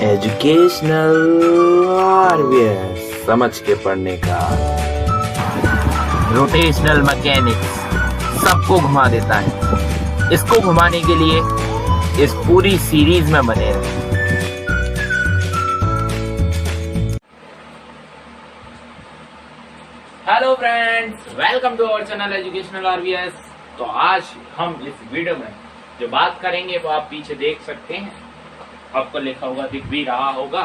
Educational RVS समझ के पढ़ने का। रोटेशनल मैकेनिक्स सबको घुमा देता है। इसको घुमाने के लिए इस पूरी सीरीज में बने रहे। Hello friends, welcome to our channel educational RVS. तो आज हम इस वीडियो में जो बात करेंगे वो आप पीछे देख सकते हैं, आपको लिखा होगा, दिख भी रहा होगा।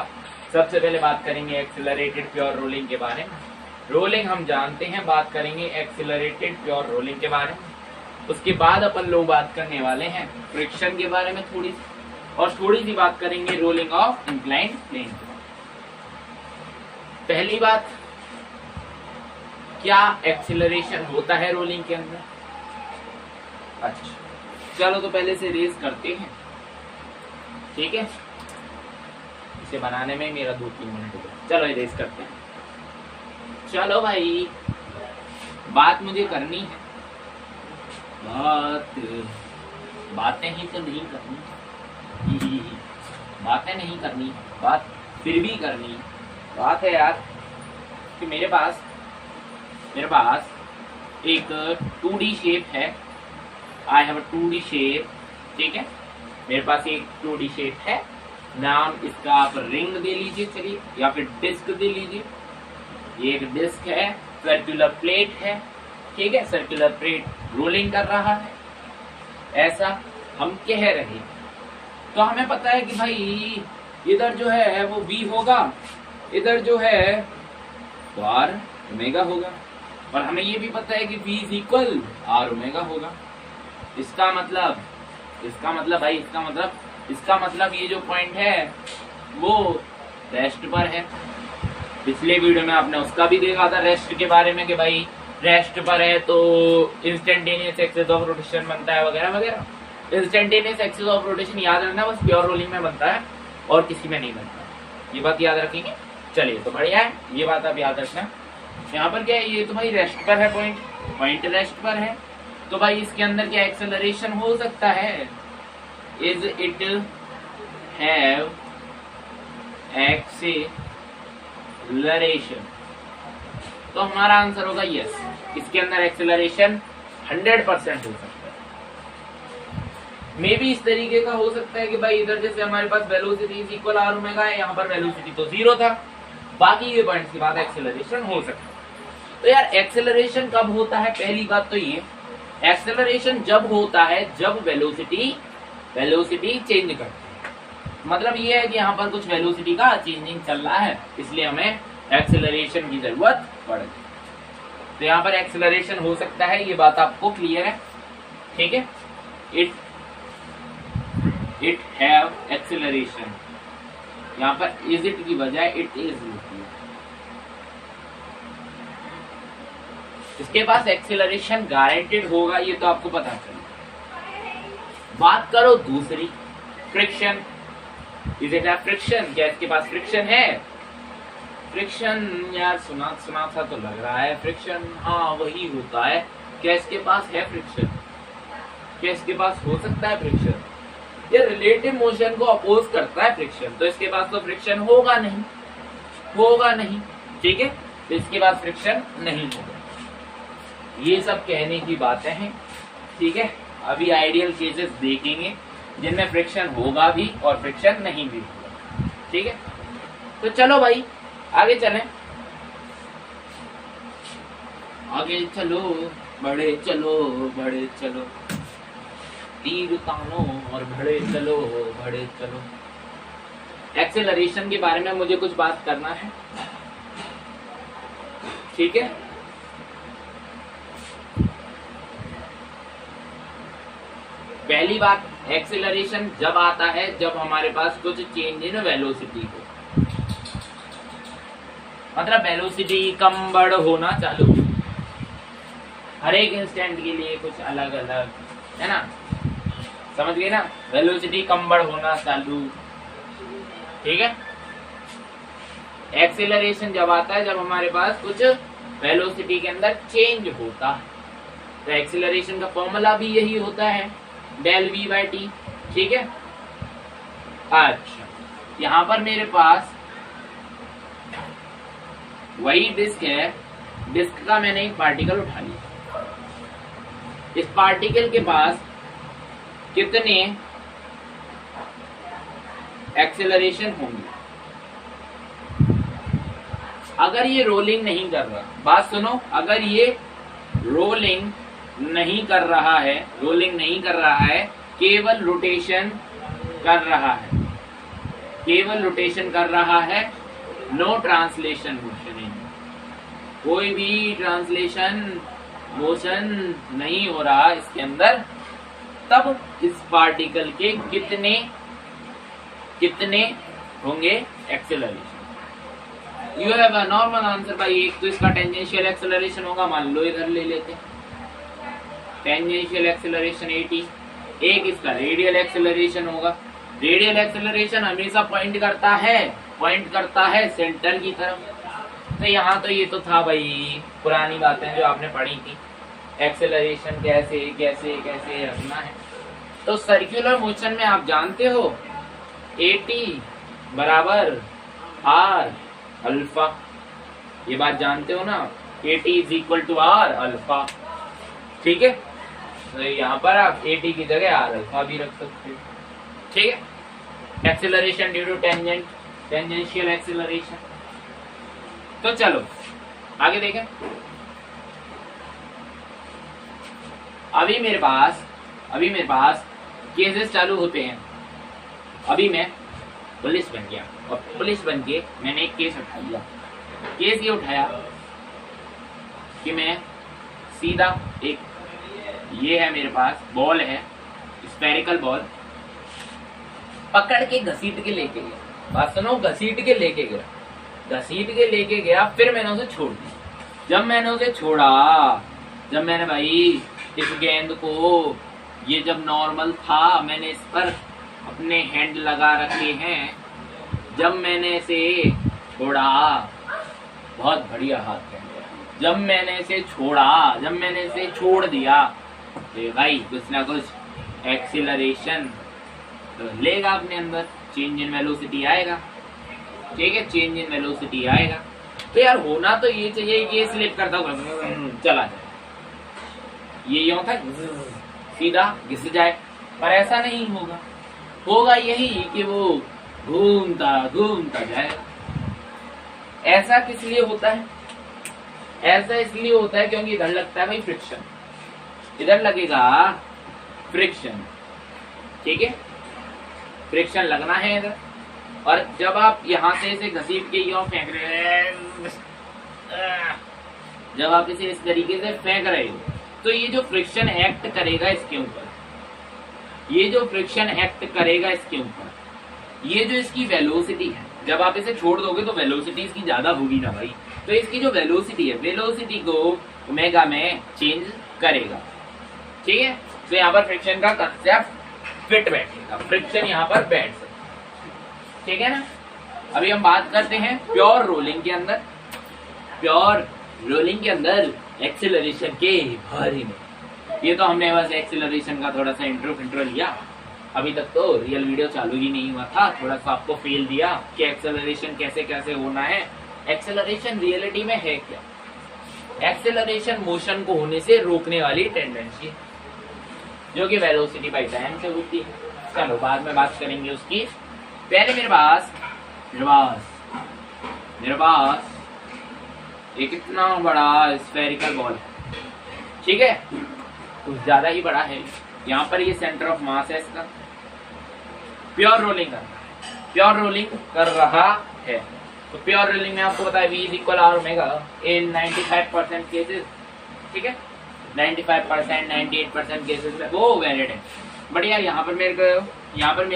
सबसे पहले बात करेंगे एक्सिलरेटेड प्योर रोलिंग के बारे में। रोलिंग हम जानते हैं, बात करेंगे एक्सिलरेटेड प्योर रोलिंग के बारे में। उसके बाद अपन लोग बात करने वाले हैं फ्रिक्शन के बारे में थोड़ी सी, और थोड़ी सी बात करेंगे रोलिंग ऑफ इंक्लाइंड प्लेन। पहली बात, क्या एक्सिलरेशन होता है रोलिंग के अंदर? अच्छा, चलो तो पहले से रेस करते हैं, ठीक है। इसे बनाने में मेरा 2-3 मिनट हो गया। चलो ये रेस करते हैं। चलो भाई, बात मुझे करनी है। बातें ही तो नहीं करनी, बातें नहीं करनी, बात फिर भी करनी। बात है यार कि मेरे पास एक 2D शेप है। I have a 2D shape, ठीक है। मेरे पास एक 2D शेप है, नाम इसका आप रिंग दे लीजिए, चलिए, या फिर डिस्क दे लीजिए। ये एक डिस्क है, सर्कुलर प्लेट है, ठीक है। सर्कुलर प्लेट रोलिंग कर रहा है, ऐसा हम कह रहे हैं। तो हमें पता है कि भाई इधर जो है वो V होगा, इधर जो है वो R ओमेगा होगा, और हमें ये भी पता है कि V is equal R omega होगा। इसका मतलब ये जो पॉइंट है वो रेस्ट पर है। पिछले वीडियो में आपने उसका भी देखा था रेस्ट के बारे में कि भाई रेस्ट पर है तो इंस्टेंटेनियस एक्सिस ऑफ रोटेशन बनता है वगैरह वगैरह। इंस्टेंटेनियस एक्सिस ऑफ रोटेशन याद रखना, बस प्योर रोलिंग में बनता है और किसी में नहीं बनता। ये बात याद रखेंगे। चलिए, तो बढ़िया है, ये बात आप याद रखना। यहाँ पर क्या है, ये तो भाई रेस्ट पर है, पॉइंट रेस्ट पर है। तो भाई इसके अंदर क्या एक्सेलरेशन हो सकता है? Is it have acceleration? तो हमारा आंसर होगा यस। इसके अंदर एक्सेलरेशन 100% हो सकता है। मे भी इस तरीके का हो सकता है कि भाई इधर जैसे हमारे पास velocity is equal R omega है, यहाँ पर वेलोसिटी तो 0 था, बाकी ये पॉइंट्स के बाद एक्सेलरेशन हो सकता है। तो यार एक्सेलरेशन कब होता है? पहली बात तो ये, एक्सेलरेशन जब होता है जब वेलोसिटी चेंज करती है। मतलब ये है कि यहाँ पर कुछ वेलोसिटी का चेंजिंग चल रहा है, इसलिए हमें एक्सेलरेशन की जरूरत पड़ गई। तो यहाँ पर एक्सेलरेशन हो सकता है, ये बात आपको क्लियर है, ठीक है। इट हैव एक्सेलरेशन, यहाँ पर इज इट की बजाय इट इज होती है। इसके पास एक्सेलरेशन गारंटेड होगा, ये तो आपको पता चला। बात करो दूसरी, friction. Is it have friction? क्या इसके पास फ्रिक्शन है? फ्रिक्शन यार सुना सा तो लग रहा है। फ्रिक्शन, हाँ वही होता है। क्या इसके पास है फ्रिक्शन? क्या इसके पास हो सकता है फ्रिक्शन? ये रिलेटिव मोशन को अपोज करता है फ्रिक्शन, तो इसके पास तो फ्रिक्शन होगा नहीं, ठीक है। तो इसके पास फ्रिक्शन नहीं होगा। ये सब कहने की बातें हैं, ठीक है। अभी आइडियल केसेस देखेंगे जिनमें फ्रिक्शन होगा भी और फ्रिक्शन नहीं भी होगा, ठीक है। तो चलो भाई आगे चलें, आगे चलो, बड़े चलो, तीर तानो और बड़े चलो। एक्सेलरेशन के बारे में मुझे कुछ बात करना है, ठीक है। पहली बात, एक्सेलरेशन जब आता है जब हमारे पास कुछ चेंज इन वेलोसिटी हो, मतलब वेलोसिटी कम बढ़ होना चालू, हर एक इंस्टेंट के लिए कुछ अलग अलग, है ना, समझ गए ना। वेलोसिटी कम बढ़ होना चालू, ठीक है। एक्सेलरेशन जब आता है जब हमारे पास कुछ वेलोसिटी के अंदर चेंज होता है। तो एक्सेलरेशन का फॉर्मूला भी यही होता है, del v/t, ठीक है। अच्छा, यहां पर मेरे पास वही डिस्क है, डिस्क का मैंने एक पार्टिकल उठा लिया। इस पार्टिकल के पास कितने एक्सेलरेशन होंगे? अगर ये रोलिंग नहीं कर रहा, बात सुनो, अगर ये रोलिंग नहीं कर रहा है, रोलिंग नहीं कर रहा है, केवल रोटेशन कर रहा है, केवल रोटेशन कर रहा है, नो ट्रांसलेशन मोशन, कोई भी ट्रांसलेशन मोशन नहीं हो रहा इसके अंदर, तब इस पार्टिकल के कितने कितने होंगे acceleration? You have a normal answer भाई। एक तो इसका टेंजेंशियल एक्सेलरेशन होगा, मान लो इधर ले लेते हैं, टेंजेंशियल एक्सेलरेशन 80, एक इसका रेडियल एक्सेलरेशन होगा। रेडियल एक्सेलरेशन हमेशा पॉइंट करता है सेंटर की तरफ। तो यहाँ तो ये तो था भाई पुरानी बातें जो आपने पढ़ी थी, एक्सेलरेशन कैसे कैसे कैसे रखना है। तो सर्कुलर मोशन में आप जानते हो AT बराबर R अल्फा, ये बात जानते हो ना, AT is equal to R alpha, ठीक है। तो यहाँ पर आप AT की जगह R अल्फा भी रख सकते हो, ठीक है। Acceleration due to tangential acceleration. तो चलो आगे देखें। अभी मेरे पास केसेस चालू होते हैं। अभी मैं पुलिस बन गया और पुलिस बन के मैंने एक केस उठा लिया। केस ये उठाया कि मैं सीधा एक, ये है मेरे पास बॉल है, स्फेरिकल बॉल, पकड़ के घसीट के लेके गया। बात सुनो, घसीट के लेके गया, फिर मैंने उसे छोड़ दिया। जब मैंने उसे छोड़ा, जब मैंने भाई इस गेंद को, ये जब नॉर्मल था, मैंने इस पर अपने हैंड लगा रखे हैं, जब मैंने इसे छोड़ा, बहुत बढ़िया हाथ है, जब मैंने इसे छोड़ दिया, तो भाई कुछ ना कुछ एक्सीलरेशन तो लेगा अपने अंदर, चेंज इन वेलोसिटी आएगा, ठीक है, चेंज इन वेलोसिटी आएगा। तो यार होना तो ये चाहिए कि ये स्लिप करता हुआ चला जाए, ये यूं था सीधा घिस जाए, पर ऐसा नहीं होगा यही कि वो घूमता जाए। ऐसा किस लिए होता है? ऐसा इसलिए होता है क्योंकि इधर लगता है भाई फ्रिक्शन, इधर लगेगा फ्रिक्शन, ठीक है, फ्रिक्शन लगना है इधर। और जब आप यहां से इसे घसीट के यूं फेंक रहे हैं, जब आप इसे इस तरीके से फेंक रहे हो, तो ये जो फ्रिक्शन एक्ट करेगा इसके ऊपर, ये जो इसकी वेलोसिटी है, जब आप इसे छोड़ दोगे तो वेलोसिटी इसकी ज्यादा होगी ना भाई, तो इसकी जो वेलोसिटी है, वेलोसिटी को ओमेगा में चेंज करेगा, ठीक है। तो यहाँ पर फ्रिक्शन का कंसेप्ट फिट बैठेगा, फ्रिक्शन यहाँ पर बैठ सकता, ठीक है ना। अभी हम बात करते हैं प्योर रोलिंग के अंदर एक्सेलरेशन के बारे में। ये तो हमने बस एक्सेलरेशन का थोड़ा सा इंट्रो लिया, अभी तक तो रियल वीडियो चालू ही नहीं हुआ था, थोड़ा सा आपको फील दिया कि एक्सेलरेशन कैसे कैसे होना है। एक्सेलरेशन रियलिटी में है क्या? एक्सेलरेशन मोशन को होने से रोकने वाली टेंडेंसी, जो कि वेलोसिटी बाय टाइम से होती है। चलो बाद में बात करेंगे उसकी। पहले मेरे पास एक इतना बड़ा स्फेरिकल बॉल है, ठीक है, कुछ ज्यादा ही बड़ा है। यहाँ पर ये सेंटर ऑफ मास है इसका। प्योर रोलिंग कर रहा है। तो प्योर रोलिंग में आपको पता है V is equal R omega in 95% cases, ठीक है, 95% 98% केसेस में वो वैलिड है। बट यार यहाँ पर मेरे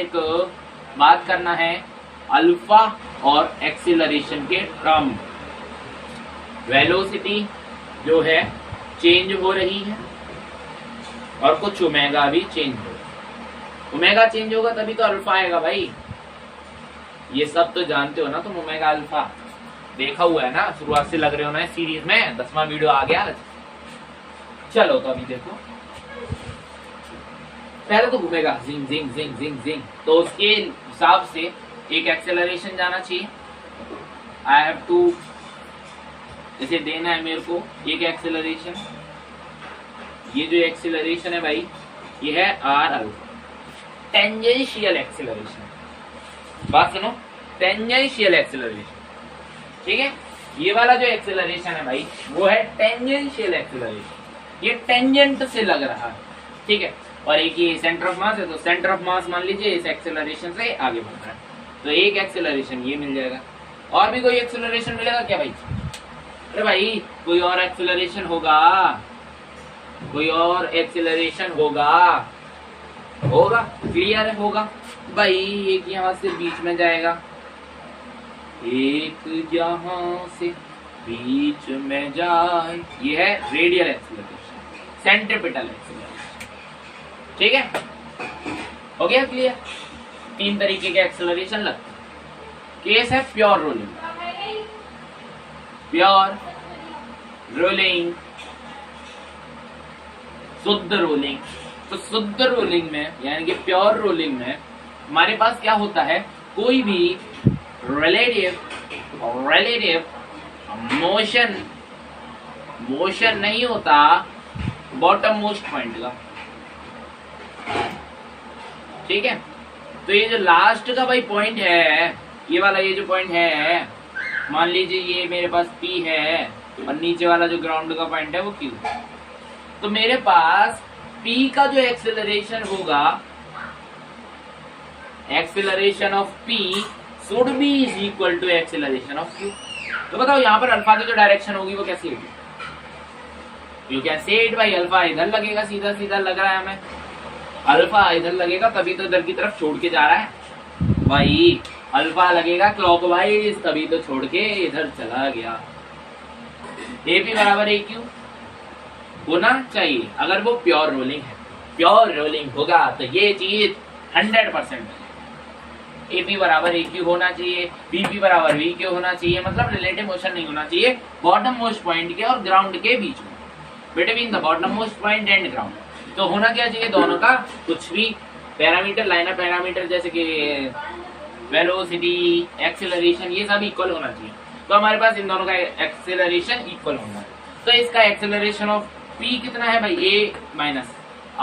को बात करना है अल्फा और एक्सीलरेशन के टर्म। वेलोसिटी जो है चेंज हो रही है और कुछ ओमेगा भी चेंज होगा। ओमेगा चेंज होगा तभी तो अल्फा आएगा भाई, ये सब तो जानते हो ना तुम। ओमेगा अल्फा देखा हुआ है ना, शुरुआत से लग रहे हो ना सीरीज में, 10वां वीडियो आ गया आज। चलो तो अभी देखो, पहले तो घूमेगा जिंग जिंग जिंग जिंग जिंग, तो उसके हिसाब से एक एक्सेलरेशन जाना चाहिए, आई हैव टू, इसे देना है मेरे को एक एक्सेलरेशन। ये जो एक्सेलरेशन है भाई ये है आर अल्फा, टेंजेंशियल एक्सेलरेशन। बात सुनो, टेंजेंशियल एक्सेलरेशन, ठीक है। ये वाला जो एक्सेलरेशन है भाई वो है टेंजेंशियल एक्सेलरेशन, ये टेंजेंट से लग रहा है, ठीक है। और एक ये सेंटर ऑफ मास है, तो सेंटर ऑफ मास मान लीजिए इस एक्सेलरेशन से आगे बढ़ रहा है, तो एक एक्सेलरेशन ये मिल जाएगा। और भी कोई एक्सेलरेशन मिलेगा क्या भाई? अरे भाई कोई और एक्सेलरेशन होगा, कोई और एक्सेलरेशन होगा, होगा, क्लियर है, होगा भाई। एक यहाँ से बीच में जाएगा, एक यहाँ से बीच में जाए, ये है रेडियल एक्सेलरेशन, सेंट्रीपिटल एक्सेलरेशन, ठीक है। हो गया क्लियर? 3 तरीके के एक्सेलरेशन लगते हैं। केस है प्योर रोलिंग, प्योर रोलिंग, शुद्ध रोलिंग। तो शुद्ध रोलिंग में यानी कि प्योर रोलिंग में हमारे पास क्या होता है, कोई भी रिलेटिव मोशन नहीं होता बॉटम मोस्ट पॉइंट का, ठीक है। तो ये जो लास्ट का भाई पॉइंट है, ये वाला ये जो पॉइंट है, मान लीजिए ये मेरे पास P है और नीचे वाला जो ग्राउंड का पॉइंट है वो Q, तो मेरे पास P का जो एक्सेलरेशन होगा, acceleration of P should be is equal to acceleration of Q। तो बताओ यहाँ पर अल्फा की जो डायरेक्शन होगी वो कैसी होगी? यू कैन से इट भाई, अल्फा इधर लगेगा, सीधा सीधा लग रहा है हमें, अल्फा इधर लगेगा तभी तो इधर की तरफ छोड़ के जा रहा है भाई, अल्फा लगेगा क्लॉकवाइज तभी तो छोड़ के इधर चला गया। AP बराबर AQ होना चाहिए अगर वो प्योर रोलिंग है। प्योर रोलिंग होगा तो ये चीज 100% AP बराबर AQ होना चाहिए, BP बराबर VQ होना चाहिए, मतलब रिलेटिव मोशन नहीं होना चाहिए बॉटम मोस्ट पॉइंट के और ग्राउंड के बीच में, between the bottom most point and ground. तो होना क्या चाहिए दोनों का, कुछ भी पैरामीटर, लाइनर पैरामीटर जैसे कि वेलोसिटी, एक्सेलरेशन, ये सब इक्वल होना चाहिए। तो हमारे पास इन दोनों का एक्सेलरेशन इक्वल होना है। तो इसका एक्सेलरेशन ऑफ P कितना है भाई, A minus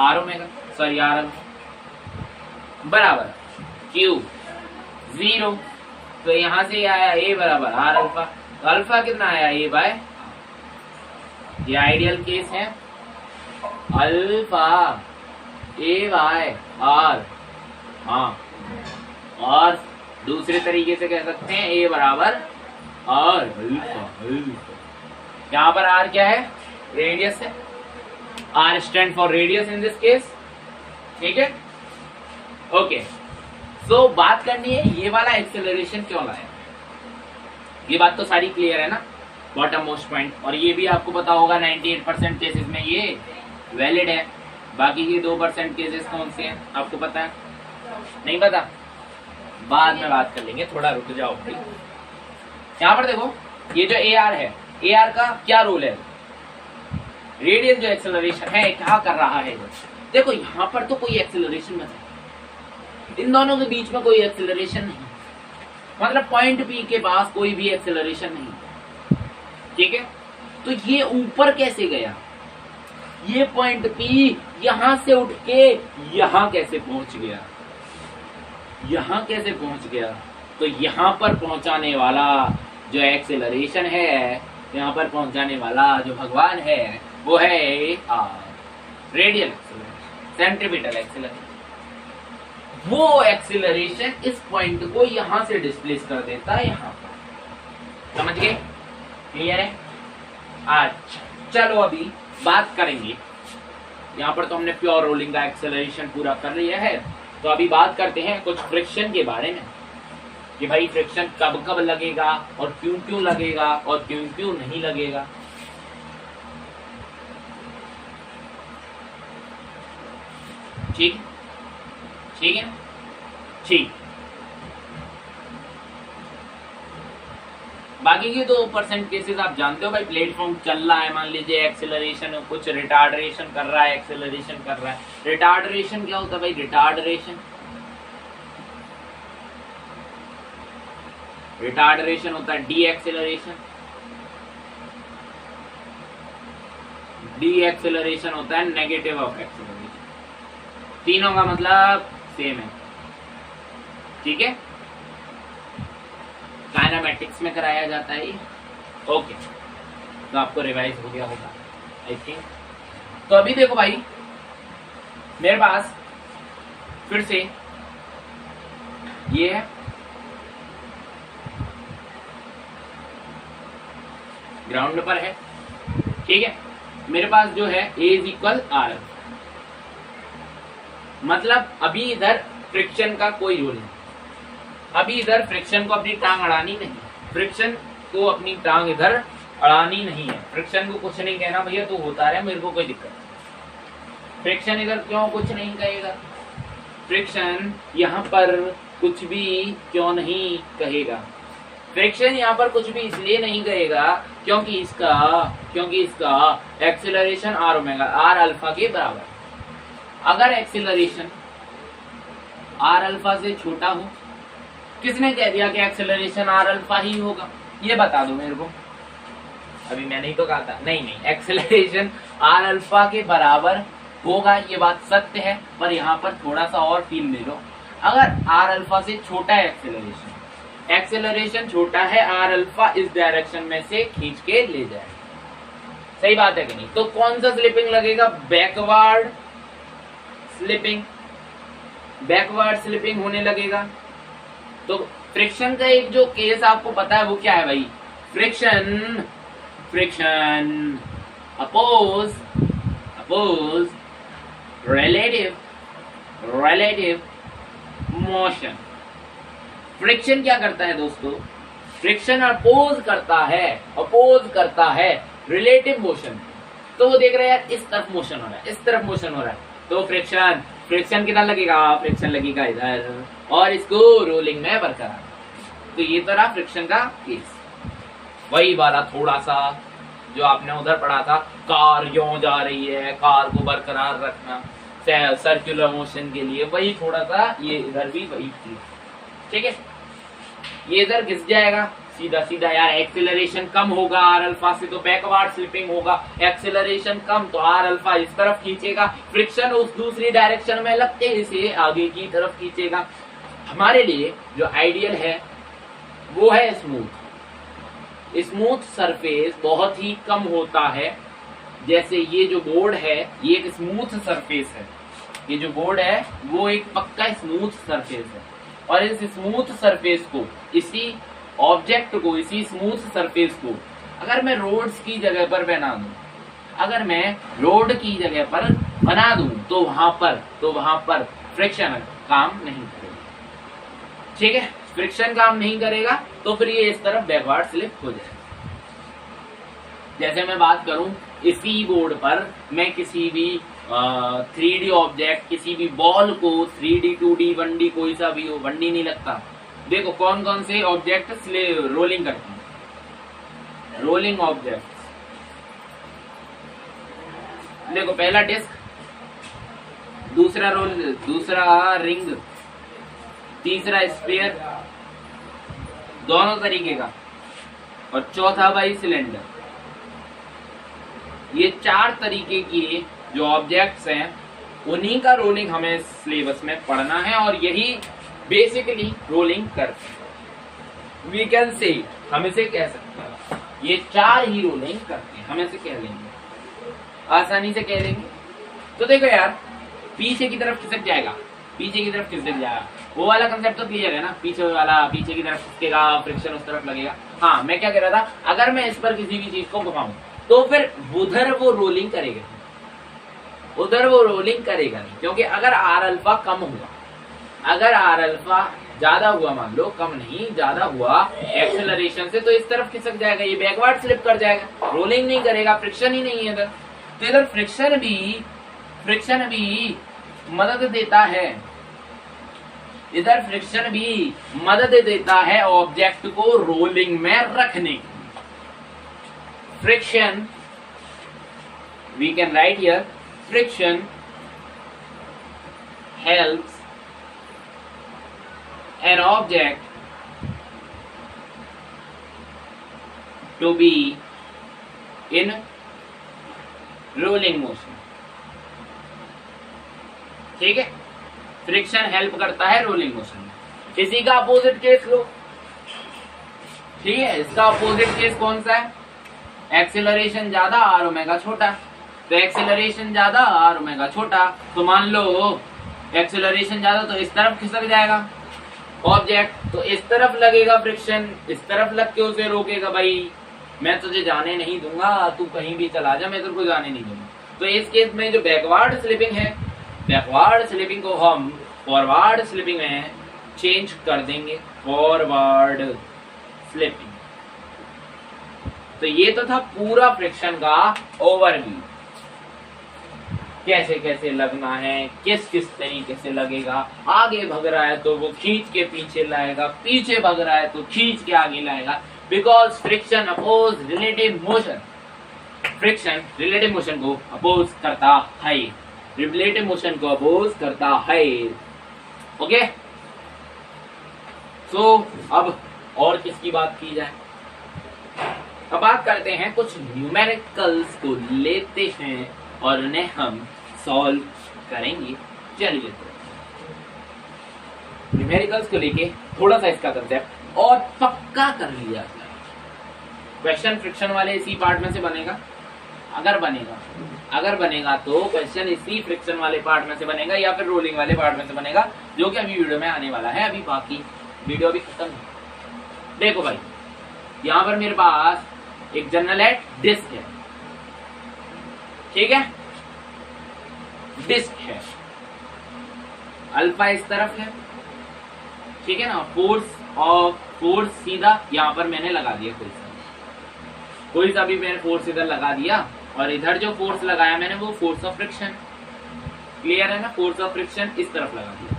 R omega, sorry R बराबर Q 0। तो यहां से आया A बराबर R अल्फा, तो अल्फा कितना आया A बाय, ये आइडियल केस है, अल्फा A बाय R। हाँ, और दूसरे तरीके से कह सकते हैं A बराबर R अल्फा। यहाँ पर R क्या है, रेडियस है, R stand for radius in this case, ठीक है। ओके, सो बात करनी है ये वाला एक्सेलरेशन क्यों लाया, ये बात तो सारी क्लियर है ना, बॉटम मोस्ट पॉइंट। और ये भी आपको पता होगा 98% केसेस में ये वैलिड है, बाकी के 2% केसेस कौन से हैं आपको पता है? नहीं पता, बाद में बात कर लेंगे, थोड़ा रुक जाओ। यहाँ पर देखो ये जो AR है, AR का क्या रोल है, रेडियल जो एक्सेलरेशन है क्या कर रहा है, देखो यहाँ पर तो कोई एक्सेलरेशन नहीं, इन दोनों के बीच में कोई एक्सेलरेशन नहीं, मतलब पॉइंट P के पास कोई भी एक्सेलरेशन नहीं, ठीक है। तो ये ऊपर कैसे गया, ये पॉइंट P यहां से उठ के यहां कैसे पहुंच गया, यहां कैसे पहुंच गया? तो यहां पर पहुंचाने वाला जो एक्सेलरेशन है, यहां पर पहुंचाने वाला जो भगवान है वो है रेडियल एक्सेलरेशन, सेंट्रीपिटल एक्सेलरेशन। वो एक्सेलरेशन इस पॉइंट को यहां से डिस्प्लेस कर देता है यहां पर, समझ गए? क्लियर है? अच्छा चलो अभी बात करेंगे, यहाँ पर तो हमने प्योर रोलिंग का एक्सेलरेशन पूरा कर लिया है, तो अभी बात करते हैं कुछ फ्रिक्शन के बारे में कि भाई फ्रिक्शन कब कब लगेगा और क्यों क्यों लगेगा और क्यों क्यों नहीं लगेगा। ठीक ठीक है, ठीक। बाकी के 2% केसेस आप जानते हो भाई, प्लेटफॉर्म चल रहा है, मान लीजिए एक्सेलरेशन, कुछ रिटार्डरेशन कर रहा है, एक्सेलरेशन कर रहा है। रिटार्डरेशन क्या होता है भाई? रिटार्डरेशन रिटार्डरेशन होता है डी एक्सेलरेशन, डी एक्सेलरेशन होता है नेगेटिव ऑफ एक्सेलरेशन। तीनों का मतलब सेम है, ठीक है, काइनेमैटिक्स में कराया जाता है ये। ओके, तो आपको रिवाइज हो गया होगा आई थिंक। तो अभी देखो भाई, मेरे पास फिर से ये है ग्राउंड पर है, ठीक है, मेरे पास जो है A इज इक्वल आर, मतलब अभी इधर फ्रिक्शन का कोई रोल नहीं, अभी इधर फ्रिक्शन को अपनी टांग अड़ानी नहीं, फ्रिक्शन को अपनी टांग इधर अड़ानी नहीं है, फ्रिक्शन को कुछ नहीं कहना भैया तो होता रहे, मेरे को कोई दिक्कत नहीं। फ्रिक्शन इधर क्यों कुछ नहीं कहेगा, फ्रिक्शन यहाँ पर कुछ भी क्यों नहीं कहेगा, फ्रिक्शन यहाँ पर कुछ भी इसलिए नहीं कहेगा क्योंकि इसका acceleration R omega R alpha के बराबर। अगर एक्सीलरेशन आर अल्फा से छोटा हो, किसने कह दिया कि एक्सीलरेशन आर अल्फा ही होगा, ये बता दो मेरे को। अभी मैंने ही तो कहा था, नहीं एक्सीलरेशन आर अल्फा के बराबर होगा, ये बात सत्य है, पर यहाँ पर थोड़ा सा और फील ले लो। अगर आर अल्फा से छोटा है एक्सेलरेशन छोटा है, आर अल्फा इस डायरेक्शन में से खींच के ले जाएगा, सही बात है कि नहीं? तो कौन सा स्लिपिंग लगेगा, बैकवर्ड स्लिपिंग होने लगेगा। तो फ्रिक्शन का एक जो केस आपको पता है वो क्या है भाई, friction oppose relative motion. Friction क्या करता है दोस्तों, फ्रिक्शन अपोज करता है रिलेटिव मोशन। तो वो देख रहे हैं यार इस तरफ मोशन हो रहा है, इस तरफ मोशन हो रहा है, तो फ्रिक्शन कितना लगेगा, फ्रिक्शन लगेगा इधर, और इसको रोलिंग में बरकरार। तो ये तरह फ्रिक्शन का केस, वही वाला थोड़ा सा जो आपने उधर पढ़ा था, कार क्यों जा रही है, कार को बरकरार रखना सर्कुलर मोशन के लिए, वही थोड़ा सा ये इधर भी वही चीज, ठीक है। ये इधर घिस जाएगा सीधा यार, एक्सीलरेशन कम होगा आर अल्फा से तो बैकवर्ड स्लिपिंग होगा, एक्सीलरेशन कम तो आर अल्फा इस तरफ खींचेगा, फ्रिक्शन उस दूसरी डायरेक्शन में लगते ही इसे आगे की तरफ खींचेगा। हमारे लिए जो आइडियल है वो है स्मूथ सरफेस बहुत ही कम होता है। जैसे ये जो बोर्ड है ये एक स्मूथ सरफेस है, ये जो बोर्ड है वो एक पक्का स्मूथ सरफेस है, और इस स्मूथ सरफेस को, इसी ऑब्जेक्ट को, इसी स्मूथ सरफेस को अगर मैं रोड्स की जगह पर बना दूं, अगर मैं रोड की जगह पर बना दूं तो वहां पर फ्रिक्शन काम नहीं करेगा, ठीक है। फ्रिक्शन काम नहीं करेगा तो फिर ये इस तरफ बैकवर्ड स्लिप हो जाएगा। जैसे मैं बात करूं, इसी बोर्ड पर मैं किसी भी 3D ऑब्जेक्ट, किसी भी बॉल को 3D 2D 1D कोई सा भी हो, 1D नहीं लगता, देखो कौन कौन से ऑब्जेक्ट रोलिंग करते हैं, रोलिंग ऑब्जेक्ट। देखो पहला डिस्क, दूसरा रिंग, तीसरा स्फीयर, दोनों तरीके का, और चौथा भाई सिलेंडर। ये 4 तरीके की जो ऑब्जेक्ट्स हैं उन्हीं का रोलिंग हमें सिलेबस में पढ़ना है, और यही बेसिकली रोलिंग करते हैं। वी कैन से, हम इसे कह सकते हैं ये 4 ही रोलिंग करते हैं, हम इसे कह लेंगे, आसानी से कह लेंगे। तो देखो यार, पीछे की तरफ खिसक जाएगा, वो वाला कंसेप्ट तो क्लियर है ना, पीछे की तरफ खिसकेगा, फ्रिक्शन उस तरफ लगेगा। हाँ, मैं क्या कह रहा था, अगर मैं इस पर किसी भी चीज को घुमाऊं तो फिर उधर वो रोलिंग करेगा नहीं, क्योंकि अगर आर अल्फा कम हुआ, अगर आर अल्फा ज्यादा हुआ, मान लो कम नहीं ज्यादा हुआ एक्सेलरेशन से, तो इस तरफ खिसक जाएगा, ये बैकवर्ड स्लिप कर जाएगा, रोलिंग नहीं करेगा, फ्रिक्शन ही नहीं है इधर। तो इधर फ्रिक्शन भी मदद देता है, ऑब्जेक्ट को रोलिंग में रखने की। Friction, we can write here, friction helps an object to be in rolling motion. ठीक है, फ्रिक्शन हेल्प करता है रोलिंग मोशन में। इसी का अपोजिट केस लो। ठीक है, इसका अपोजिट केस कौन सा है? एक्सेलरेशन ज्यादा आर ओमेगा छोटा। तो एक्सेलरेशन ज्यादा आर ओमेगा छोटा, तो मान लो एक्सेलरेशन ज्यादा तो इस तरफ खिसक जाएगा ऑब्जेक्ट, तो इस तरफ लगेगा फ्रिक्शन, इस तरफ लग के उसे रोकेगा। भाई मैं तुझे जाने नहीं दूंगा, तू कहीं भी चला जा, मैं तेरे को जाने नहीं दूंगा। तो इस केस में जो बैकवर्ड स्लिपिंग है, बैकवर्ड स्लिपिंग को हम फॉरवर्ड स्लिपिंग में चेंज कर देंगे, फॉरवर्ड स्लिपिंग। तो ये तो था पूरा फ्रिक्शन का ओवरव्यू, कैसे कैसे लगना है, किस किस तरीके से लगेगा। आगे भग रहा है तो वो खींच के पीछे लाएगा, पीछे भग रहा है तो खींच के आगे लाएगा। Because friction oppose relative motion, friction relative motion को अपोज करता है, रिलेटिव मोशन को अपोज करता है। ओके, सो अब और किसकी बात की जाए? अब बात करते हैं कुछ न्यूमेरिकल्स को लेते हैं और उन्हें हम सॉल्व करेंगे। चलिए न्यूमेरिकल्स को लेके थोड़ा सा इसका कंसेप्ट और पक्का कर लिया जाए। क्वेश्चन फ्रिक्शन वाले इसी पार्ट में से बनेगा, अगर बनेगा तो क्वेश्चन इसी फ्रिक्शन वाले पार्ट में से बनेगा या फिर रोलिंग वाले पार्ट में से बनेगा, जो कि अभी वीडियो में आने वाला है। अभी बाकी वीडियो अभी खत्म है। देखो भाई, यहां पर मेरे पास एक जनरल डिस्क है। ठीक है, डिस्क है, अल्फा इस तरफ है। ठीक है ना, फोर्स सीधा यहां पर मैंने लगा दिया, कोई सा भी मैंने फोर्स इधर लगा दिया, और इधर जो फोर्स लगाया मैंने वो फोर्स ऑफ फ्रिक्शन। क्लियर है ना, फोर्स ऑफ फ्रिक्शन इस तरफ लगा दिया।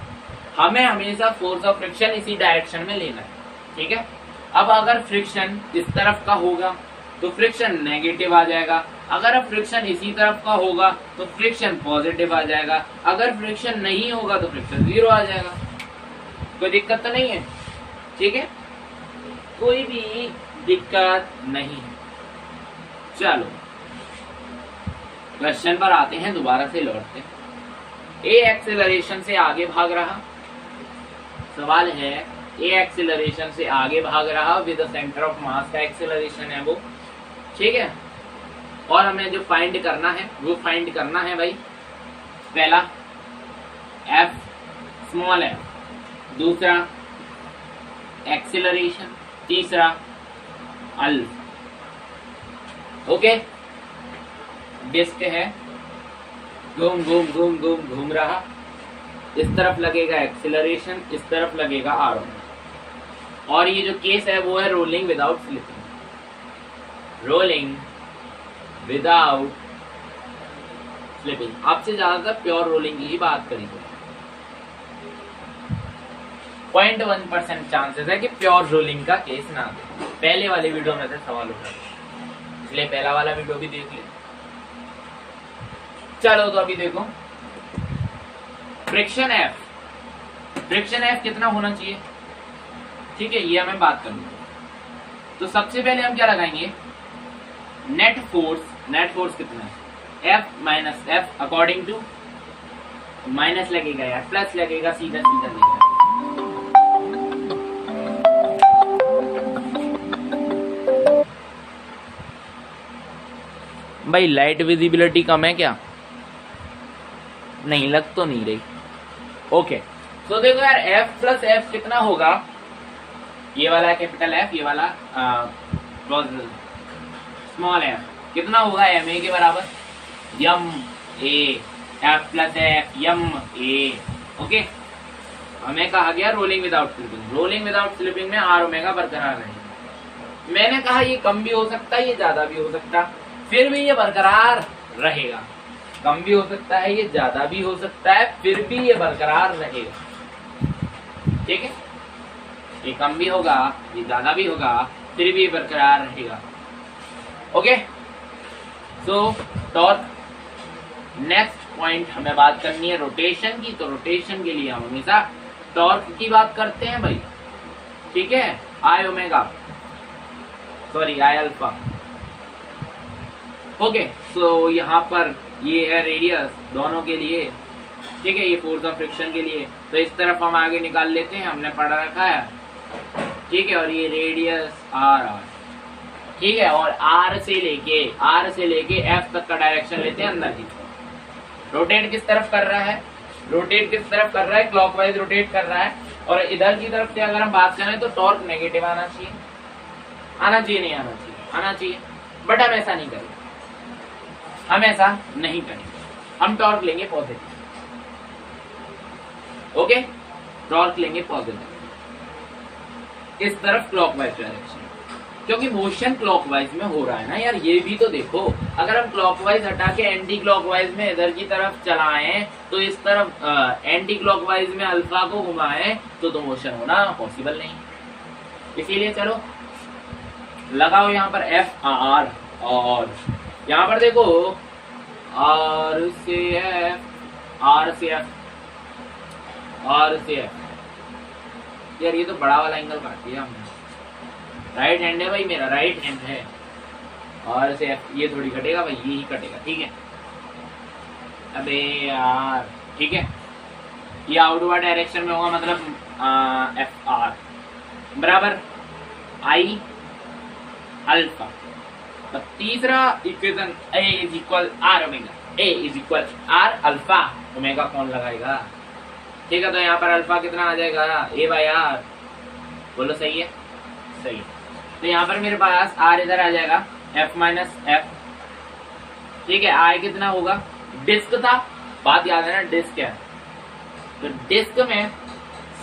हमें हमेशा फोर्स ऑफ फ्रिक्शन इसी डायरेक्शन में लेना है। ठीक है, अब अगर फ्रिक्शन इस तरफ का होगा तो फ्रिक्शन नेगेटिव आ जाएगा, अगर अब फ्रिक्शन इसी तरफ का होगा तो फ्रिक्शन पॉजिटिव आ जाएगा, अगर फ्रिक्शन नहीं होगा तो फ्रिक्शन 0 आ जाएगा। कोई दिक्कत तो नहीं है? ठीक है, कोई भी दिक्कत नहीं है। चलो क्वेश्चन पर आते हैं, दोबारा से लौटते हैं। ए एक्सेलरेशन से आगे भाग रहा, सवाल है ए एक्सेलरेशन से आगे भाग रहा विद सेंटर ऑफ मास का एक्सेलरेशन है वो। ठीक है, और हमें जो फाइंड करना है वो फाइंड करना है भाई, पहला एफ स्मॉल एफ, दूसरा एक्सेलरेशन, तीसरा अल्फा। ओके, डिस्क है, घूम घूम घूम घूम घूम रहा, इस तरफ लगेगा एक्सेलरेशन, इस तरफ लगेगा आर। और ये जो केस है वो है rolling without slipping, rolling without slipping. आपसे ज्यादातर प्योर रोलिंग की ही बात करी तो 0.1% चांसेस है कि प्योर रोलिंग का केस ना दे। पहले वाले वीडियो में से सवाल उठा, इसलिए पहला वाला वीडियो भी देख ले। चलो तो अभी देखो, फ्रिक्शन एफ कितना होना चाहिए? ठीक है, ये हमें बात करनी है। तो सबसे पहले हम क्या लगाएंगे? नेट फोर्स कितना है? F minus F, according to minus लगेगा या प्लस लगेगा, सीधा लगेगा। भाई लाइट विजिबिलिटी कम है क्या? नहीं, लग तो नहीं रही। ओके, तो देखो यार, एफ प्लस एफ कितना होगा? ये वाला कैपिटल एफ, ये वाला स्मॉल एफ, कितना होगा? एम ए के बराबर M A, F plus F M A. Okay, हमें कहा गया rolling without slipping. Rolling without slipping में आर ओमेगा बरकरार रहेगा। मैंने कहा ये कम भी हो सकता है, ये ज्यादा भी हो सकता है, फिर भी ये बरकरार रहेगा। कम भी हो सकता है, ये ज्यादा भी हो सकता है, फिर भी ये बरकरार रहेगा। ठीक है, ये कम भी होगा, ये ज्यादा भी होगा, फिर भी ये बरकरार रहेगा। ओके, सो टॉर्क। नेक्स्ट पॉइंट हमें बात करनी है रोटेशन की। तो रोटेशन के लिए हम हमेशा टॉर्क की बात करते हैं भाई। ठीक है, I omega sorry I alpha. Okay, so यहाँ पर ये है रेडियस दोनों के लिए, ठीक है, ये फोर्स ऑफ फ्रिक्शन के लिए। तो इस तरफ हम आगे निकाल लेते हैं, हमने पढ़ा रखा है, ठीक है। और ये रेडियस आर, ठीक है। और आर से लेके एफ तक का डायरेक्शन लेते हैं अंदर की तरफ। रोटेट किस तरफ कर रहा है? क्लॉकवाइज रोटेट कर रहा है। और इधर की तरफ से अगर हम बात करें तो टॉर्क नेगेटिव आना चाहिए, नहीं आना चाहिए। बट हम ऐसा नहीं करेंगे, हम टॉर्क लेंगे पॉजिटिव। ओके, टॉर्क लेंगे पॉजिटिव इस तरफ क्लॉकवाइज डायरेक्शन, क्योंकि मोशन क्लॉकवाइज में हो रहा है ना यार। ये भी तो देखो, अगर हम क्लॉकवाइज हटा के एंटी क्लॉकवाइज में इधर की तरफ चलाएं तो इस तरफ एंटी क्लॉकवाइज में अल्फा को घुमाएं तो मोशन होना पॉसिबल नहीं। इसीलिए चलो लगाओ यहाँ पर एफ आर, और यहाँ पर देखो आर से एफ। यार ये तो बड़ा वाला एंगल काट दिया हमने। राइट हैंड है भाई, मेरा राइट हैंड है। और से ये थोड़ी कटेगा भाई, ये ही कटेगा, ठीक है। अबे यार, ठीक है, ये आउटवर्ड डायरेक्शन में होगा, मतलब एफ आर बराबर आई अल्फा। तो तीसरा equation A is equal R alpha omega कौन लगाएगा, ठीक है। तो यहाँ पर अल्फा कितना आ जाएगा, ए बाय आर। बोलो सही है, सही है। तो यहाँ पर मेरे पास आर इधर आ जाएगा, एफ माइनस एफ, ठीक है। आई कितना होगा, डिस्क था, बात याद है ना, डिस्क है। तो डिस्क में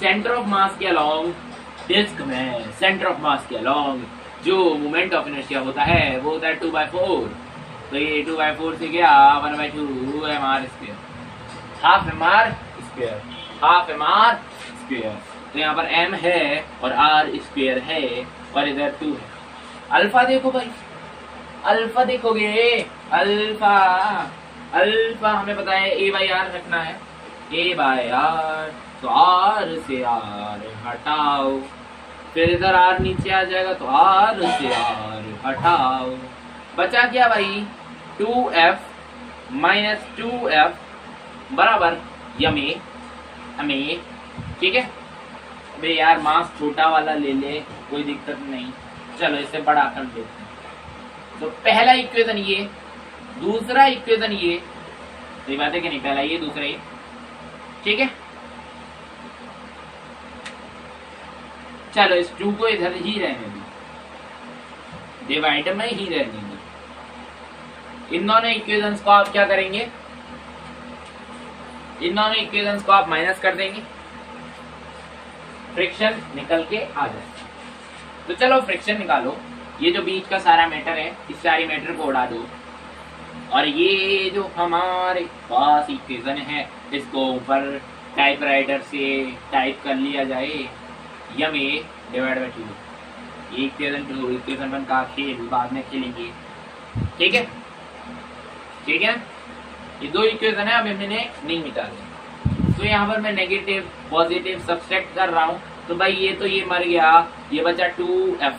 सेंटर ऑफ मास के अलोंग जो मोमेंट ऑफ इनर्शिया होता है वो होता है 2/4। तो ये 2/4 से गया 1/2 mr square, half M R square. तो यहाँ पर m है और r स्क्वायर है और इधर 2 है। अल्फा देखो भाई, अल्फा देखोगे, अल्फा हमें पता है a/r रखना है, a/r। तो r से r हटाओ, फिर इधर r नीचे आ जाएगा, तो r से r हटाओ, बचा क्या भाई 2f माइनस 2f बराबर यमे, ठीक है। अबे यार मास छोटा वाला ले ले, कोई दिक्कत नहीं, चलो इसे बड़ा कर देते हैं। तो पहला इक्वेशन ये, दूसरा इक्वेशन ये, सही बात है कि नहीं, पहला ये दूसरा ये, ठीक है। चलो इस 2 को इधर ही रहने दो, डिवाइडर में ही रहने दो। इन दोनों इक्वेशंस को आप क्या करेंगे, इन दोनों इक्वेशंस को आप माइनस कर देंगे, फ्रिक्शन निकल के आ जाए। तो चलो फ्रिक्शन निकालो, ये जो बीच का सारा मैटर है इस सारी मैटर को उड़ा दो, और ये जो हमारे पास इक्वेशन है इसको ऊपर टाइपराइटर से टाइप कर लिया जाए, यम ए डिवाइड बाय 2। इक्वेशन 2 इक्वेशन 1 का खेल बाद में खेलेंगे, ठीक है, ठीक है। ये दो इक्वेशन है, अब मैंने नहीं निकाले। तो यहाँ पर मैं नेगेटिव पॉजिटिव सब्सट्रैक्ट कर रहा हूँ, तो भाई ये तो ये मर गया, ये बचा 2f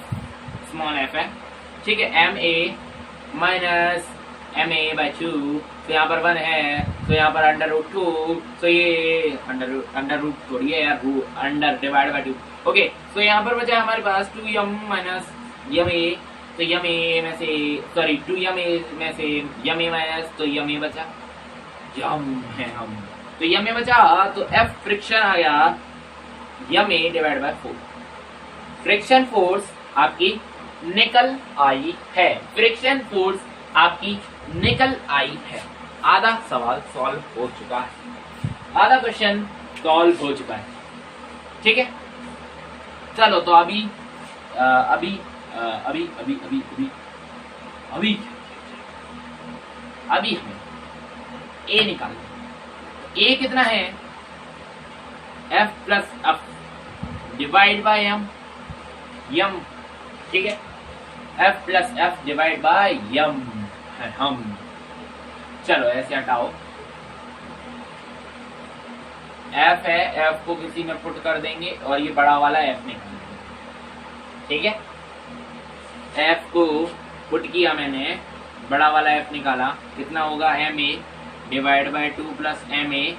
स्मॉल f है, ठीक है। M A minus M A by 2, तो यहाँ पर 1 है, तो यहाँ पर √2, तो ये अंडर रूट थोड़ी है यार, अंडर डिवाइड बाई 2। ओके, तो यहाँ पर बचा हमारे पास 2m माइनस यम ए, तो यम ए में से सॉरी 2m ए में से यम ए माइनस, तो यम ए बचा, यम है हम, तो यम ए बचा, तो F फ्रिक्शन आ गया यम ए डिवाइड बाय 4। फ्रिक्शन फोर्स आपकी निकल आई है, फ्रिक्शन फोर्स आपकी निकल आई है। आधा सवाल सॉल्व हो चुका है, आधा क्वेश्चन सॉल्व हो चुका है, ठीक है। चलो तो अभी अभी अभी अभी अभी अभी अभी अभी हमें ए निकालना। ए कितना है, F plus F divide by M, ठीक है। F plus F divide by M है हम। चलो ऐसे हटाओ, F है, F को किसी में पुट कर देंगे और ये बड़ा वाला F निकाल देंगे, ठीक है। एफ को पुट किया मैंने, बड़ा वाला एफ निकाला, कितना होगा M A divide by 2 plus M A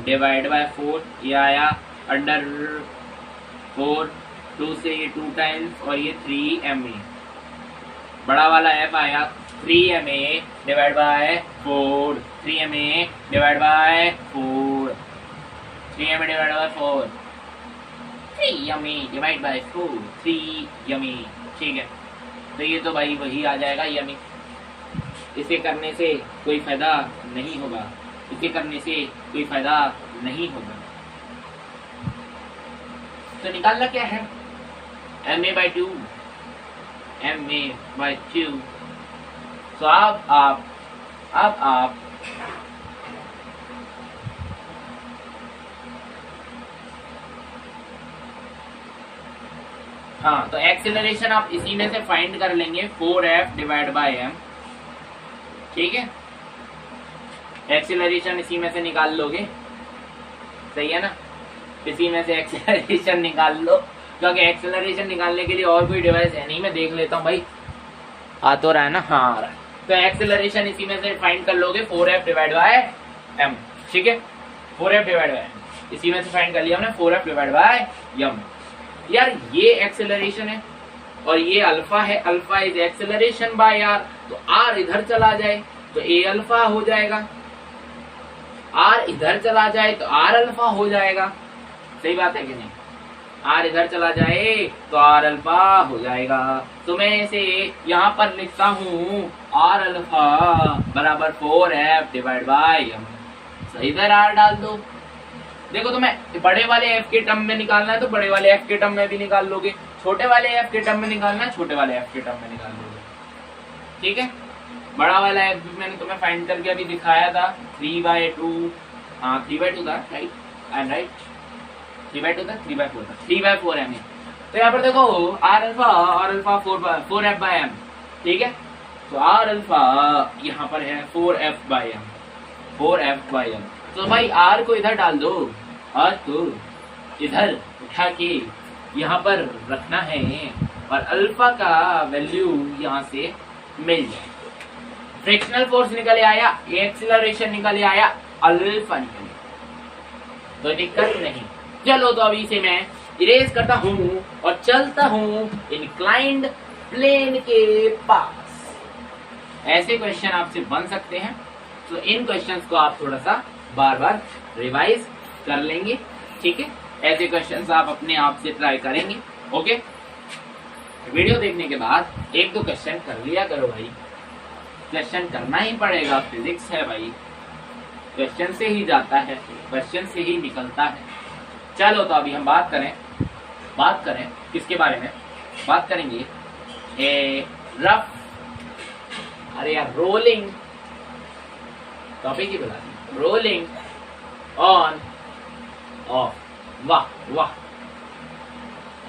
divide by 4, ये आया अंडर 4, 2 से ये 2 टाइम्स और ये 3 एम ए, बड़ा वाला एफ आया 3 M A divide by 4, 3 M A divide by 4, 3 M A divide by 4, 3 M A divide by 4, 3 M A, ठीक है। तो ये तो भाई वही आ जाएगा यमी। इसे करने से कोई फायदा नहीं होगा, इसे करने से कोई फायदा नहीं होगा। तो निकालना क्या है, M A by 2, M A by 2। तो अब आप हाँ, तो एक्सेलरेशन आप इसी में से फाइंड कर लेंगे 4f डिवाइड बाय m, ठीक है। एक्सेलरेशन इसी में से निकाल लोगे, सही है ना, इसी में से एक्सेलरेशन निकाल लो, क्योंकि एक्सेलरेशन निकालने के लिए और कोई डिवाइस है नहीं। मैं देख लेता हूँ भाई, आ तो रहा है ना, हाँ आ रहा है। तो एक्सेलरेशन इसी में से फाइंड कर लोगे 4f डिवाइड बाय m, ठीक है। 4f डिवाइड बाय m इसी में से फाइंड कर लिया हमने, 4f डिवाइड बाय m। यार ये एक्सेलरेशन है और ये अल्फा है, alpha is acceleration by R, तो आर इधर चला जाए तो ए अल्फा हो जाएगा, आर इधर चला जाए तो आर अल्फा हो जाएगा, सही बात है कि नहीं। आर इधर चला जाए तो आर अल्फा हो जाएगा। तो मैं इसे यहाँ पर लिखता हूँ आर अल्फा बराबर 4f डिवाइड बाय m। सही इधर आर डाल दो। देखो तुम्हें बड़े वाले f के टर्म में निकालना है तो बड़े वाले f के टर्म में भी निकाल लोगे, छोटे वाले f के टर्म में निकालना है छोटे वाले f के टर्म में निकाल लोगे, ठीक है। बड़ा वाला f भी मैंने तुम्हें फाइंड करके अभी दिखाया था 3/2, हाँ 3/2 था, राइट, आई एम राइट, 3/2 था, 3/4 था, 3/4 m। तो यहाँ पर देखो R alpha 4f bye m, ठीक है। तो आर अल्फा यहाँ पर है 4f bye m, 4f bye m। तो भाई आर को इधर डाल दो, आर को इधर उठा के यहाँ पर रखना है और अल्फा का वैल्यू यहाँ से मिल जाए। फ्रिक्शनल फोर्स निकल आया, एक्सीलरेशन निकल आया, अल्फा निकल आया, तो दिक्कत नहीं। चलो तो अभी से मैं इरेज करता हूँ और चलता हूँ इंक्लाइंड प्लेन के पास। ऐसे क्वेश्चन आपसे बन सकते हैं, तो इन क्वेश्चंस को आप थोड़ा सा बार बार रिवाइज कर लेंगे, ठीक है। ऐसे क्वेश्चंस आप अपने आप से ट्राई करेंगे, ओके। वीडियो देखने के बाद एक दो क्वेश्चन कर लिया करो भाई, क्वेश्चन करना ही पड़ेगा, फिजिक्स है भाई, क्वेश्चन से ही जाता है, क्वेश्चन से ही निकलता है। चलो तो अभी हम बात करें किसके बारे में बात करेंगे, ए रफ, अरे यार रोलिंग टॉपिक ही बता दी, रोलिंग ऑन ऑफ, वाह वाह,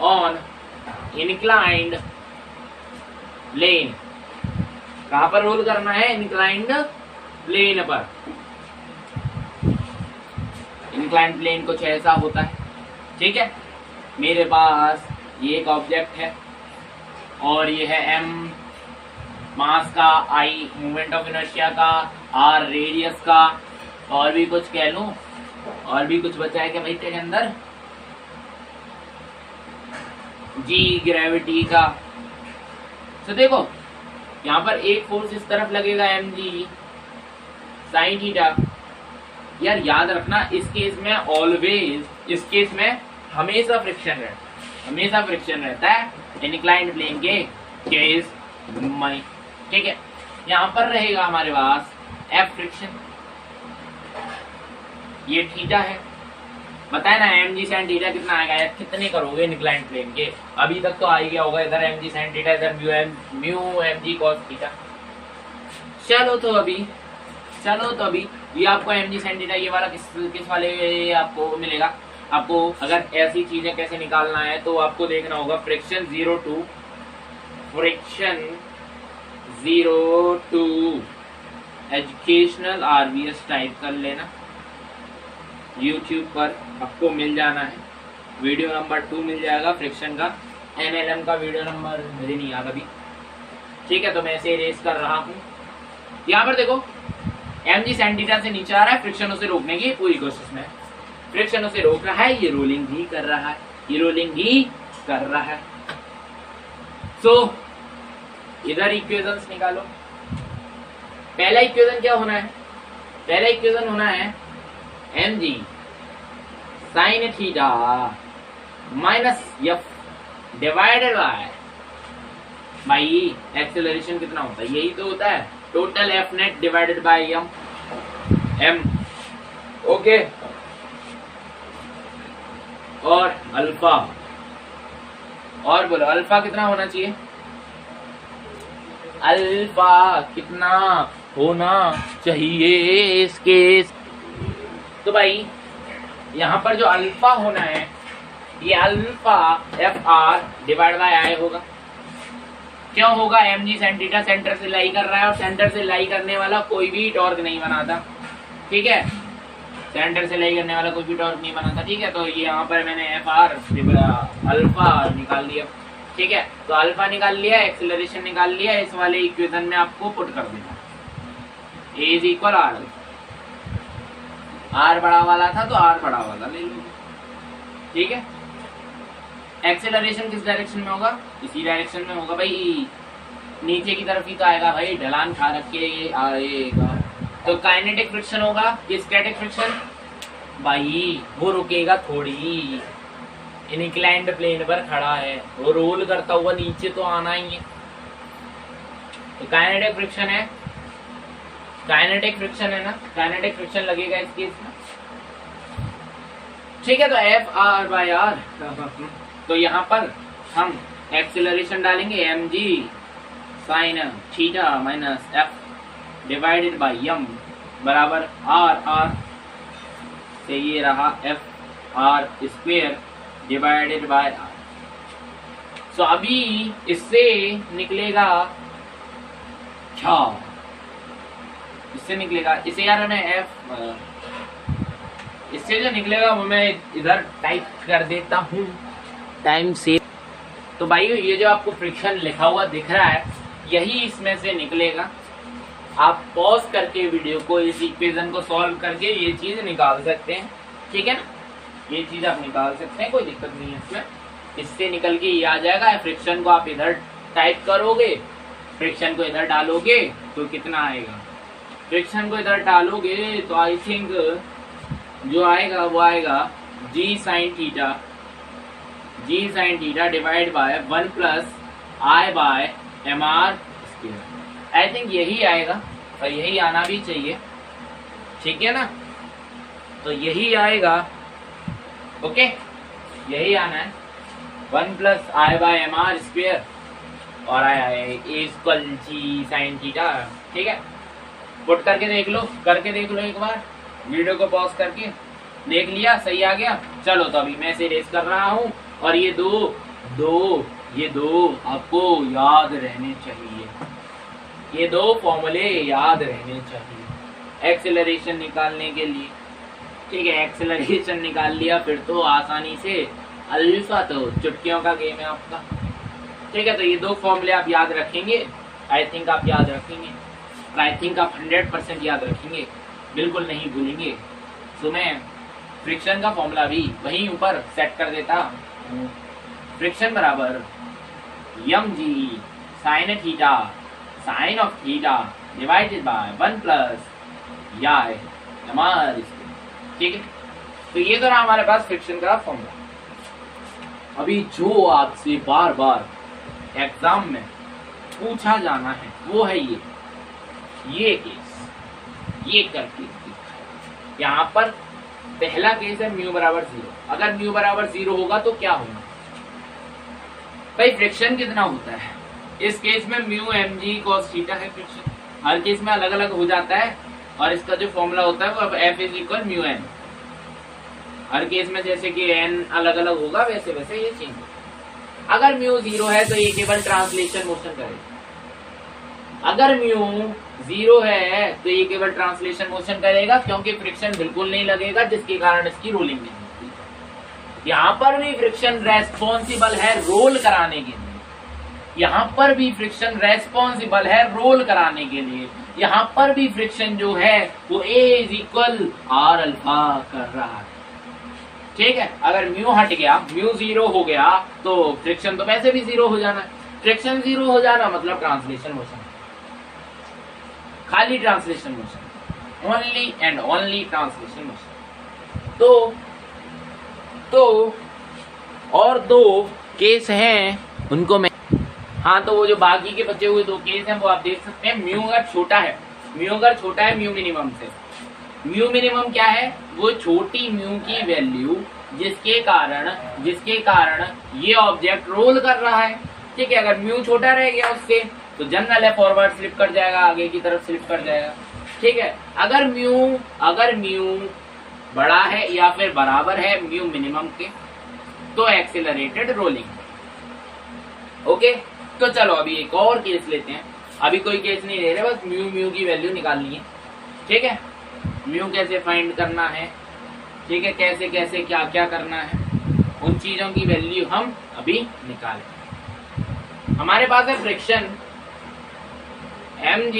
ऑन इंक्लाइंड प्लेन। कहां पर रोल करना है, इंक्लाइंड प्लेन पर। इंक्लाइंड प्लेन कुछ ऐसा होता है, ठीक है। मेरे पास ये एक ऑब्जेक्ट है और ये है m मास का, i मूवमेंट ऑफ इनर्शिया का, r रेडियस का, और भी कुछ कह लूं, और भी कुछ बचा है क्या भाई तेरे अंदर, g ग्रेविटी का। तो देखो यहाँ पर एक फोर्स इस तरफ लगेगा mg साइन थीटा। यार याद रखना इस केस में ऑलवेज, इस केस में हमेशा फ्रिक्शन रहता है इंक्लाइंड प्लेन के केस में, ठीक है। यहाँ पर रहेगा हमारे पास F फ्रिक्शन, ये थीटा है, बताए ना mg sin थीटा कितना आएगा, यार कितने करोगे इंक्लाइंड प्लेन के, अभी तक तो आ ही गया होगा, इधर mg sin थीटा, इधर म्यू mg cos थीटा। चलो तो अभी ये आपको mg sin थीटा ये वाला किस वाले आपको मिलेगा। आपको अगर ऐसी चीजें कैसे निकालना है तो आपको देखना होगा friction 0 to educational RVS type कर लेना, YouTube पर आपको मिल जाना है, वीडियो नंबर 2 मिल जाएगा फ्रिक्शन का, MLM का वीडियो नंबर मुझे नहीं याद अभी, ठीक है, तो मैं इसे इरेज कर रहा हूं। यहां पर देखो mg sin थीटा से नीचे आ रहा है, फ्रिक्शन उसे रोकने की पूरी कोशिश में, फ्रिक्शन उसे रोक रहा है, ये रोलिंग भी कर रहा है, ये रोलिंग भी कर रहा है। सो इधर इक्वेशंस निकालो। पहला इक्वेशन क्या होना है? पहला इक्वेशन होना है mg sin theta minus F divided by acceleration कितना होता है? यही तो होता है total F net divided by M. Okay, और अल्फा, और बोलो अल्फा कितना होना चाहिए? अल्फा कितना होना चाहिए इसके? तो भाई यहां पर जो अल्फा होना है ये alpha F R divide by I होगा। क्यों होगा? mg sin थीटा सेंटर से लाई कर रहा है, और सेंटर से लाई करने वाला कोई भी टॉर्क नहीं बनाता, ठीक है, सेंटर से लाई करने वाला कोई भी टॉर्क नहीं बनाता, ठीक है। तो ये यहाँ पर मैंने एफ आर अल्फा निकाल दिया, ठीक है। तो अल्फा निकाल लिया, एक्सेलरेशन निकाल लिया, इस वाले इक्वेशन में आपको पुट कर देना, ए इज इक्वल आर। आर बड़ा वाला था तो आर बड़ा वाला ले लो, ठीक है। एक्सेलरेशन किस डायरेक्शन में होगा? इसी डायरेक्शन में होगा भाई, नीचे की तरफ ही तो आएगा भाई, ढलान खा रखे ये आएगा। तो काइनेटिक फ्रिक्शन होगा कि स्टैटिक फ्रिक्शन? भाई वो रुकेगा थोड़ी, इनक्लाइंड प्लेन पर खड़ा है, वो रोल करता हुआ नीचे तो आना ही है। तो काइनेटिक फ्रिक्शन है, काइनेटिक फ्रिक्शन है ना, काइनेटिक फ्रिक्शन लगेगा इस केस में, ठीक है। तो एफ आर बाय आर, तो यहाँ पर हम एक्सेलरेशन डालेंगे mg sin theta minus F divided by M बराबर आर आर से ये रहा F R square divided by R. So अभी इससे निकलेगा क्या? इससे निकलेगा, इसे यार मैं एफ, इससे जो निकलेगा वो मैं इधर टाइप कर देता हूँ टाइम से। तो भाई ये जो आपको फ्रिक्शन लिखा हुआ दिख रहा है यही इसमें से निकलेगा। आप पॉज करके वीडियो को, इस इक्वेशन को सॉल्व करके ये चीज निकाल सकते हैं, ठीक है ना, ये चीज आप निकाल सकते हैं, कोई दिक्कत नहीं है इसमें। इससे निकल के ये आ जाएगा। फ्रिक्शन को आप इधर टाइप करोगे, फ्रिक्शन को इधर डालोगे तो कितना आएगा? फ्रिक्शन को इधर डालोगे तो आई थिंक जो आएगा वो आएगा g sin theta divide by 1 plus I by M R square. I think यही आएगा और यही आना भी चाहिए, ठीक है ना। तो यही आएगा, ओके, यही आना है 1 plus I by M R square और आया इक्वल जी साइन थीटा, ठीक है। पुट करके देख लो, एक बार वीडियो को पॉज करके देख लिया, सही आ गया। चलो तो अभी मैं इसे रेस कर रहा हूँ और ये दो आपको याद रहने चाहिए, ये दो फॉर्मूले याद रहने चाहिए एक्सेलरेशन निकालने के लिए, ठीक है। एक्सेलरेशन निकाल लिया फिर तो आसानी से अल्फा, तो चुटकियों का गेम है आपका, ठीक है। तो ये दो फॉर्मूले आप याद रखेंगे, आई थिंक आप याद रखेंगे, आई थिंक आप 100% याद रखेंगे, बिल्कुल नहीं भूलेंगे। तो मैं फ्रिक्शन का फॉर्मूला भी वहीं ऊपर सेट कर देता हूँ। फ्रिक्शन बराबर mg sin theta sine of theta divided by 1 plus याई एम आर, ठीक है। तो ये तो रहा हमारे पास फ्रिक्शन का फॉर्मूला। अभी जो आपसे बार बार एग्जाम में पूछा जाना है वो है ये केस, ये करके यहाँ पर पहला केस है म्यू बराबर 0। अगर म्यू बराबर 0 होगा तो क्या होगा भाई? फ्रिक्शन कितना होता है इस केस में? म्यू mg cos थीटा है फ्रिक्शन, हर केस में अलग अलग हो जाता है और इसका जो फॉर्मूला होता है वो f is equal mu n। Her case में जैसे कि n अलग अलग होगा वैसे वैसे ये चेंज होगा। अगर म्यू 0 है तो ये केवल ट्रांसलेशन मोशन करेगा, अगर म्यू 0 है तो ये केवल ट्रांसलेशन मोशन करेगा, क्योंकि फ्रिक्शन बिल्कुल नहीं लगेगा जिसके कारण इसकी रोलिंग नहीं होती। यहाँ पर भी फ्रिक्शन रेस्पॉन्सिबल है रोल कराने के लिए, यहाँ पर भी फ्रिक्शन रेस्पॉन्सिबल है रोल कराने के लिए, यहाँ पर भी फ्रिक्शन जो है वो A is equal R alpha कर रहा है। ठीक है, अगर म्यू हट गया, म्यू 0 हो गया तो फ्रिक्शन तो वैसे भी 0 हो जाना है। फ्रिक्शन 0 हो जाना मतलब ट्रांसलेशन मोशन, खाली translation motion, only and only translation motion. तो और 2 केस हैं उनको मैं, हाँ तो वो जो बाकी के बचे हुए 2 केस हैं वो आप देख सकते हैं। म्यू अगर छोटा है, म्यू मिनिमम से, म्यू मिनिमम क्या है, वो छोटी म्यू की वैल्यू जिसके कारण ये ऑब्जेक्ट रोल कर रहा है। ठीक है, अगर म्यू छोटा रह गया उससे तो जनरल है फॉरवर्ड स्लिप कर जाएगा, आगे की तरफ स्लिप कर जाएगा। ठीक है, अगर म्यू बड़ा है या फिर बराबर है म्यू मिनिमम के तो एक्सेलरेटेड रोलिंग। ओके, तो चलो अभी एक और केस लेते हैं। अभी कोई केस नहीं ले रहे, बस म्यू की वैल्यू निकालनी है। ठीक है, म्यू कैसे फाइंड करना है, ठीक है, कैसे कैसे क्या क्या करना है, उन चीजों की वैल्यू हम अभी निकालें। हमारे पास है friction mg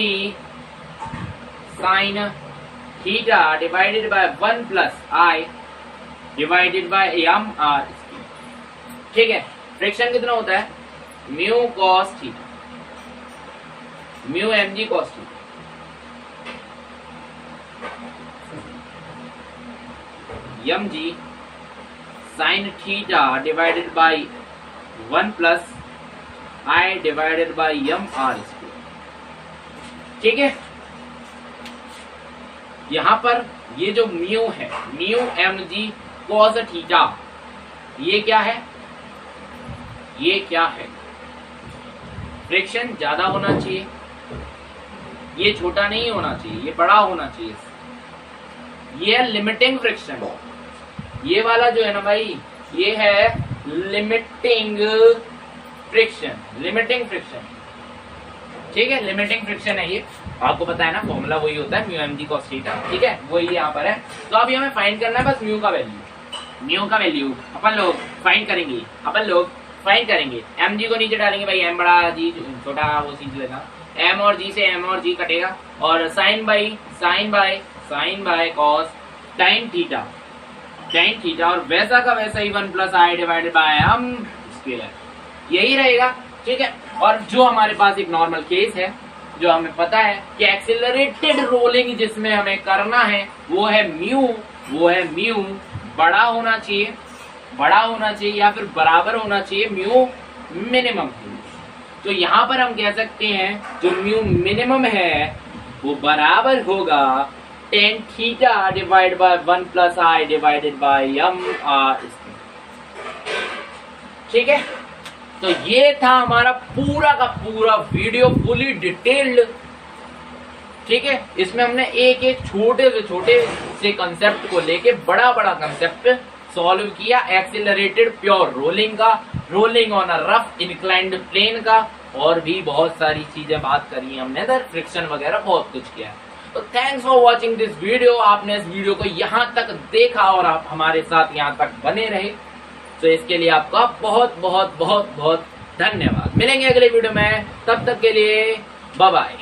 sin theta divided by 1 plus I divided by m r। ठीक है, फ्रिक्शन कितना होता है, mu cos theta, mu mg cos theta, mg sin theta divided by 1 plus I divided by m r square. ठीक है, यहां पर ये जो म्यू है, म्यू mg कॉस थीटा, ये क्या है, फ्रिक्शन ज्यादा होना चाहिए, ये छोटा नहीं होना चाहिए, ये बड़ा होना चाहिए। ये है लिमिटिंग फ्रिक्शन, ये वाला जो है ना भाई, ये है लिमिटिंग फ्रिक्शन। ठीक है, लिमिटिंग फ्रिक्शन है ये, आपको पता है ना, फॉर्मूला वही होता है म्यू mg cos थीटा। ठीक है, वही यहाँ पर है। तो अभी हमें फाइंड करना है बस म्यू का वैल्यू अपन लोग फाइंड करेंगे। mg को नीचे डालेंगे भाई, m बड़ा g छोटा, वो सीख लेना, m और g से m और g कटेगा, और sine by cos tan theta, और वैसा का वैसा ही 1 plus I divided by m square, यही रहेगा। ठीक है, और जो हमारे पास एक नॉर्मल केस है, जो हमें पता है कि एक्सेलरेटेड रोलिंग जिसमें हमें करना है वो है म्यू बड़ा होना चाहिए या फिर बराबर होना चाहिए म्यू मिनिमम के। तो यहाँ पर हम कह सकते हैं जो म्यू मिनिमम है वो बराबर होगा tan theta divide by 1 plus I divided by m r। ठीक है, तो ये था हमारा पूरा का पूरा वीडियो, फुली डिटेल्ड। ठीक है, इसमें हमने एक छोटे से कंसेप्ट को लेके बड़ा कंसेप्ट सॉल्व किया, एक्सिलरेटेड प्योर रोलिंग का, rolling on a rough inclined plane का, और भी बहुत सारी चीजें बात करी हमने, इधर फ्रिक्शन वगैरह बहुत कुछ किया। तो thanks for watching this video, आपने इस वीडियो को यहाँ तक देखा और आप हमारे साथ यहाँ तक बने रहे, तो इसके लिए आपका बहुत धन्यवाद। मिलेंगे अगले वीडियो में, तब तक के लिए बाय बाय।